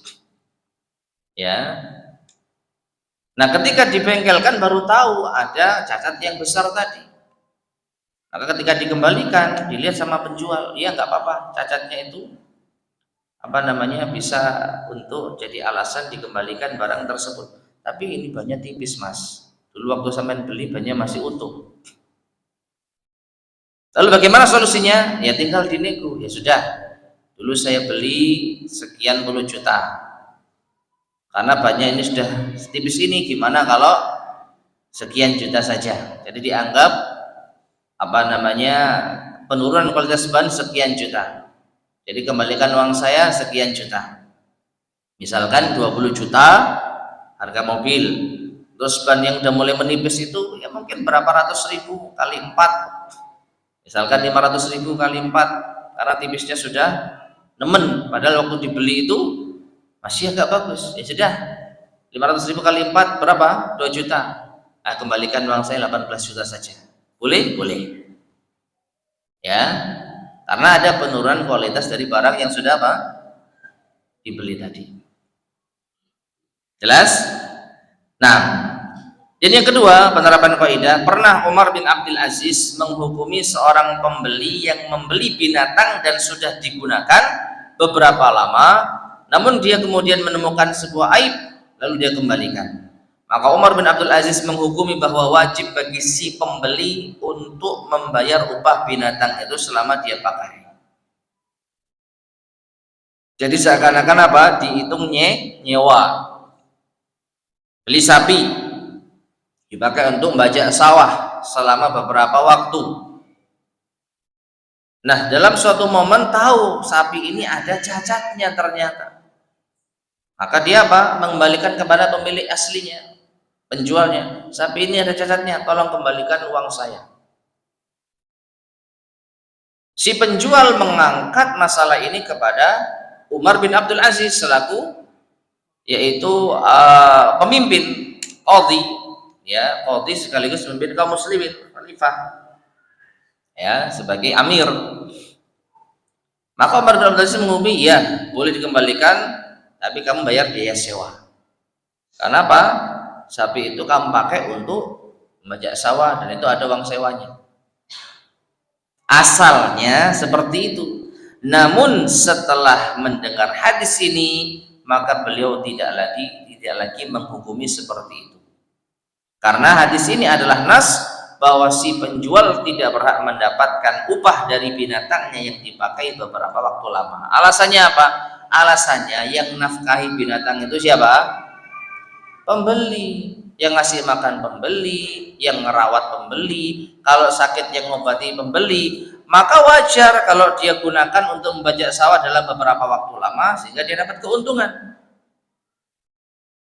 Ya. Nah, ketika dibengkelkan baru tahu ada cacat yang besar tadi. Maka ketika dikembalikan, dilihat sama penjual, iya nggak apa-apa, cacatnya itu bisa untuk jadi alasan dikembalikan barang tersebut. Tapi ini banyak tipis, Mas. Dulu waktu sampean beli banyak masih utuh. Lalu bagaimana solusinya? Ya tinggal dinego. Ya sudah. Dulu saya beli sekian puluh juta. Karena banyak ini sudah tipis ini, gimana kalau sekian juta saja? Jadi dianggap penurunan kualitas ban sekian juta. Jadi kembalikan uang saya sekian juta. Misalkan 20 juta harga mobil. Terus ban yang udah mulai menipis itu ya mungkin berapa ratus ribu kali 4. Misalkan 500 ribu kali 4, karena tipisnya sudah nemen. Padahal waktu dibeli itu masih agak bagus. Ya sudah, 500 ribu kali 4 berapa? 2 juta. Nah, kembalikan uang saya 18 juta saja. Boleh? Boleh. Ya, karena ada penurunan kualitas dari barang yang sudah dibeli tadi. Jelas? Nah, jadi yang kedua, penerapan kaidah, pernah Umar bin Abdul Aziz menghukumi seorang pembeli yang membeli binatang dan sudah digunakan beberapa lama, namun dia kemudian menemukan sebuah aib lalu dia kembalikan. Maka Umar bin Abdul Aziz menghukumi bahwa wajib bagi si pembeli untuk membayar upah binatang itu selama dia pakai. Jadi seakan-akan dihitung nyewa. Beli sapi dipakai untuk membajak sawah selama beberapa waktu. Nah, dalam suatu momen tahu sapi ini ada cacatnya ternyata. Maka dia mengembalikan kepada pemilik aslinya, penjualnya. Sapi ini ada cacatnya, tolong kembalikan uang saya. Si penjual mengangkat masalah ini kepada Umar bin Abdul Aziz selaku yaitu pemimpin qadhi, ya, qadhi sekaligus pemimpin kaum muslimin, khalifah, ya, sebagai amir. Maka Umar bin Abdul Aziz mengumumi, ya boleh dikembalikan, tapi kamu bayar biaya sewa. Karena sapi itu kamu pakai untuk membajak sawah dan itu ada uang sewanya. Asalnya seperti itu. Namun setelah mendengar hadis ini, maka beliau tidak lagi menghukumi seperti itu. Karena hadis ini adalah nas bahwa si penjual tidak berhak mendapatkan upah dari binatangnya yang dipakai beberapa waktu lama. Alasannya apa? Alasannya yang nafkahi binatang itu siapa? Pembeli. Yang ngasih makan pembeli, yang merawat pembeli, kalau sakit yang mengobati pembeli. Maka wajar kalau dia gunakan untuk membajak sawah dalam beberapa waktu lama sehingga dia dapat keuntungan.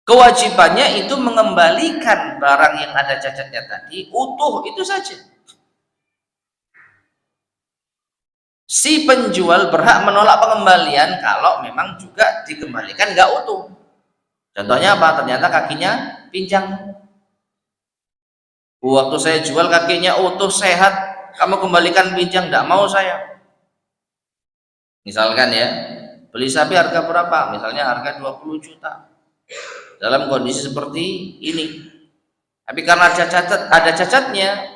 Kewajibannya itu mengembalikan barang yang ada cacatnya tadi utuh, itu saja. Si penjual berhak menolak pengembalian kalau memang juga dikembalikan nggak utuh. Contohnya apa? Ternyata kakinya pincang. Waktu saya jual kakinya utuh sehat, kamu kembalikan pincang, tidak mau saya. Misalkan ya, beli sapi harga berapa? Misalnya harga 20 juta. Dalam kondisi seperti ini. Tapi karena ada cacatnya,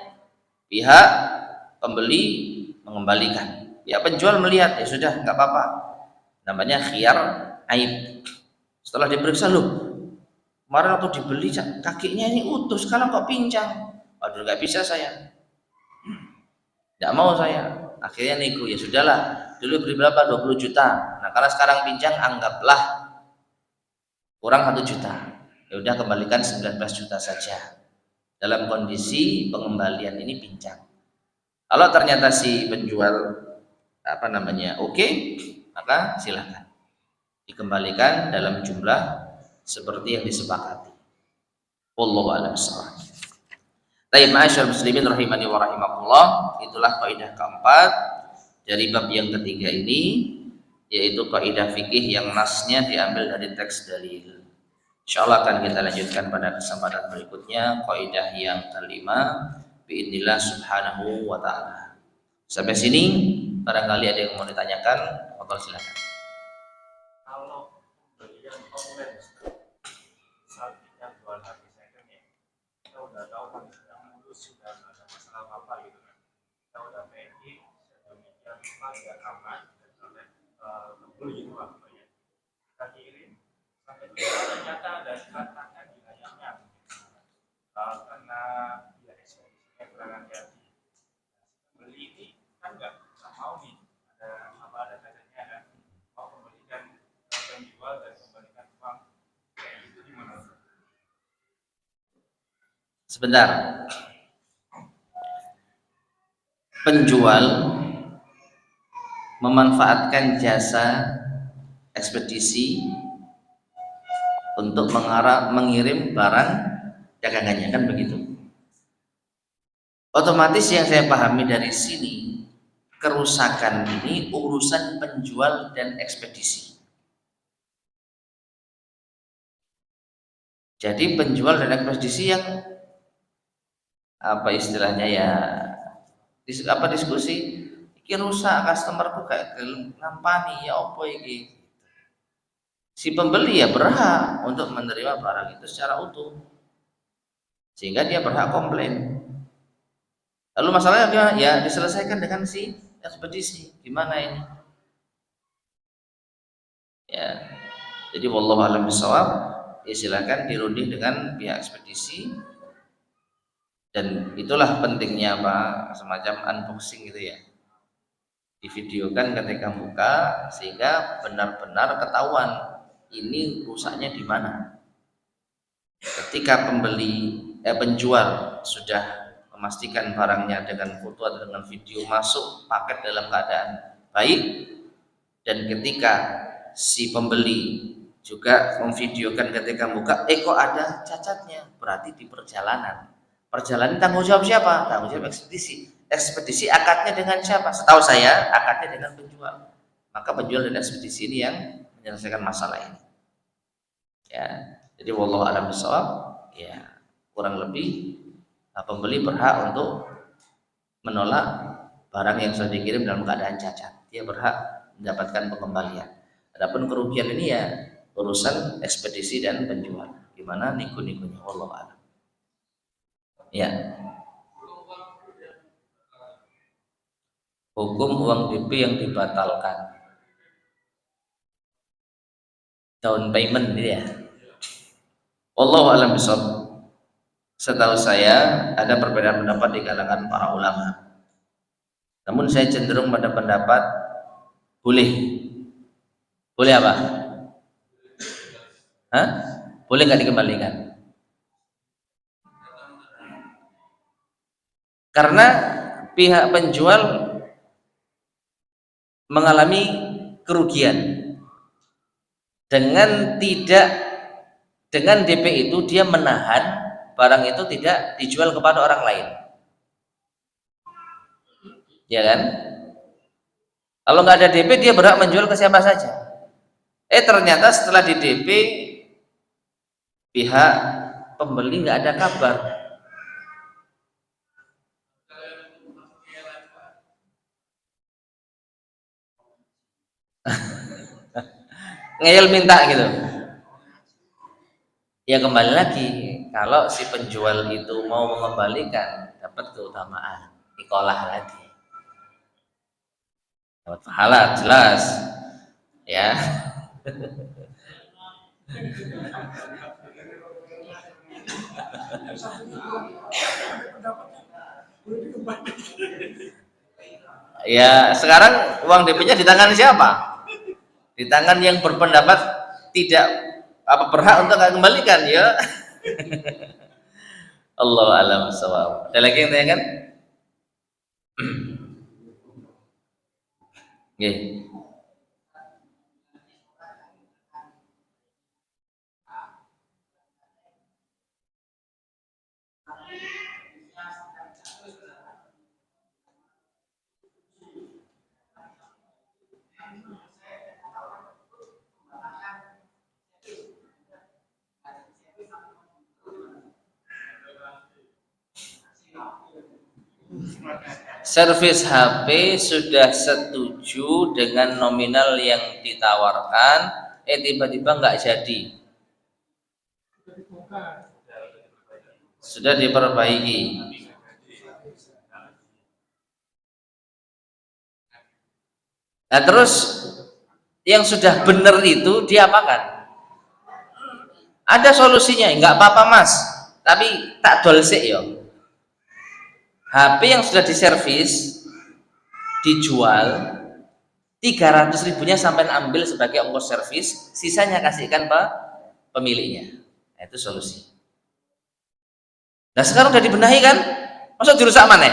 pihak pembeli mengembalikan. Pihak penjual melihat, ya sudah, nggak apa-apa. Namanya khiyar aib. Setelah diperiksa, loh, kemarin waktu dibeli kakinya ini utuh, sekarang kok pincang? Waduh, nggak bisa saya. Nggak mau saya. Akhirnya nego, ya sudahlah. Dulu beli berapa? 20 juta. Nah, karena sekarang pincang, anggaplah kurang 1 juta. Ya udah, kembalikan 19 juta saja. Dalam kondisi pengembalian ini pincang. Kalau ternyata si penjual oke, maka silakan dikembalikan dalam jumlah seperti yang disepakati. Wallahu a'lam bishawab. Baik, ma'asyiral muslimin rahimani wa rahimakumullah, itulah kaidah keempat dari bab yang ketiga ini, yaitu kaidah fikih yang nasnya diambil dari teks dalil. Insyaallah akan kita lanjutkan pada kesempatan berikutnya kaidah yang kelima biidznillah subhanahu wa ta'ala. Sampai sini barangkali ada yang mau ditanyakan, silakan. Kalau pembelian online, ternyata ada tantangan di layarnya karena ya ekspresinya kurang hati-hati. Beli ini kan nggak mau nih ada cacatnya kan, mau kembalikan penjual dan kembalikan uang, kayak itu gimana? Sebentar. Penjual memanfaatkan jasa ekspedisi untuk mengirim barang dagangannya, kan begitu. Otomatis yang saya pahami dari sini, kerusakan ini urusan penjual dan ekspedisi. Jadi penjual dan ekspedisi yang apa istilahnya ya, diskusi iki rusak, customerku kayak ngampani ya opo iki. Si pembeli ya berhak untuk menerima barang itu secara utuh, sehingga dia berhak komplain. Lalu masalahnya gimana? Ya diselesaikan dengan si ekspedisi. Gimana ini? Ya, jadi wallahu a'lam bishawab, ya silakan dirunding dengan pihak ekspedisi. Dan itulah pentingnya apa, semacam unboxing gitu ya, divideokan ketika buka sehingga benar-benar ketahuan ini rusaknya di mana. Ketika penjual sudah memastikan barangnya dengan foto atau dengan video masuk paket dalam keadaan baik, dan ketika si pembeli juga memvideokan ketika buka, kok ada cacatnya, berarti di perjalanan tanggung jawab siapa? Tanggung jawab ekspedisi akadnya dengan siapa? Setahu saya akadnya dengan penjual. Maka penjual dan ekspedisi ini yang menyelesaikan masalah ini. Ya, jadi wallahu a'lam bishawab, ya kurang lebih pembeli berhak untuk menolak barang yang sudah dikirim dalam keadaan cacat. Dia berhak mendapatkan pengembalian. Adapun kerugian ini ya urusan ekspedisi dan penjual. Gimana niku-nikunya, wallahu a'lam. Ya. Hukum uang DP yang dibatalkan, down payment gitu ya. Wallahu a'lam bishawab. Setahu saya ada perbedaan pendapat di kalangan para ulama. Namun saya cenderung pada pendapat boleh. Boleh apa? Hah? Boleh nggak dikembalikan? Karena pihak penjual mengalami kerugian dengan DP itu dia menahan barang itu tidak dijual kepada orang lain, ya kan? Kalau nggak ada DP dia berhak menjual ke siapa saja. Ternyata setelah di DP pihak pembeli nggak ada kabar. Ngeyel minta gitu. Ya kembali lagi, kalau si penjual itu mau mengembalikan dapat keutamaan, dikolah lagi, dapat pahala jelas, ya. Ya sekarang uang DP-nya di tangan siapa? Di tangan yang berpendapat tidak berhak untuk nggak kembalikan, ya. Allah alam sawab. Ada lagi yang tanya kan? Nggih. Servis HP sudah setuju dengan nominal yang ditawarkan, tiba-tiba nggak jadi. Sudah diperbaiki. Nah terus yang sudah benar itu diapakan? Ada solusinya, nggak apa-apa mas, tapi tak dolsek ya. HP yang sudah diservis dijual 300 ribunya sampai ambil sebagai ongkos servis, sisanya kasihkan pemiliknya. Nah, itu solusi. Nah sekarang udah dibenahi kan, masa dirusak mana?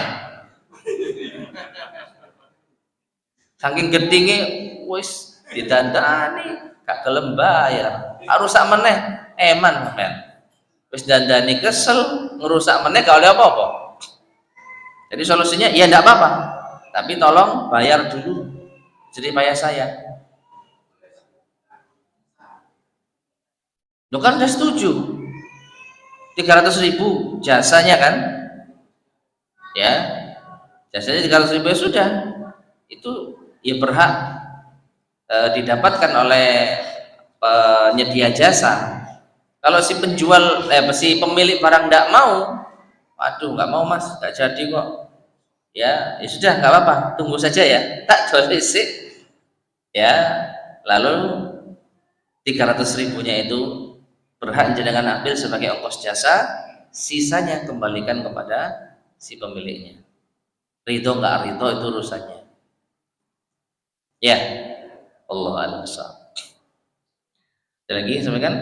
Saking gedingnya, wis didandani, gak gelem bayar, harus sak meneh, eman men. Wis dandani kesel, ngerusak meneh gak oleh apa-apa. Jadi solusinya ya enggak apa-apa, tapi tolong bayar dulu jadi payah saya. Lo kan udah setuju 300 ribu jasanya kan, ya jasanya 300 ribu ya sudah, itu ya berhak didapatkan oleh penyedia jasa. Kalau si penjual si pemilik barang tidak mau, waduh nggak mau mas, nggak jadi kok, ya sudah nggak apa-apa, tunggu saja ya, tak jual isi ya, lalu 300 ribunya itu berhak jenengan ambil sebagai ongkos jasa, sisanya kembalikan kepada si pemiliknya. Ridho nggak ridho itu urusannya ya, Allah a'lam bishawab. Ada lagi sampaikan?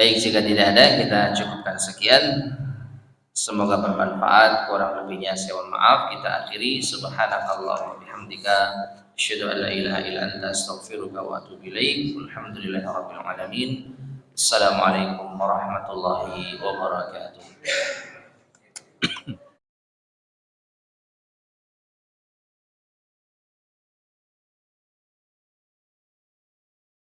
Baik, jika tidak ada kita cukupkan sekian. Semoga bermanfaat, kurang lebihnya saya mohon maaf. Kita akhiri. Subhanakallah wa bihamdika asyhadu an la ilaha illa anta astaghfiruka wa atubu ilaik. Alhamdulillahirabbil alamin. Assalamualaikum warahmatullahi wabarakatuh.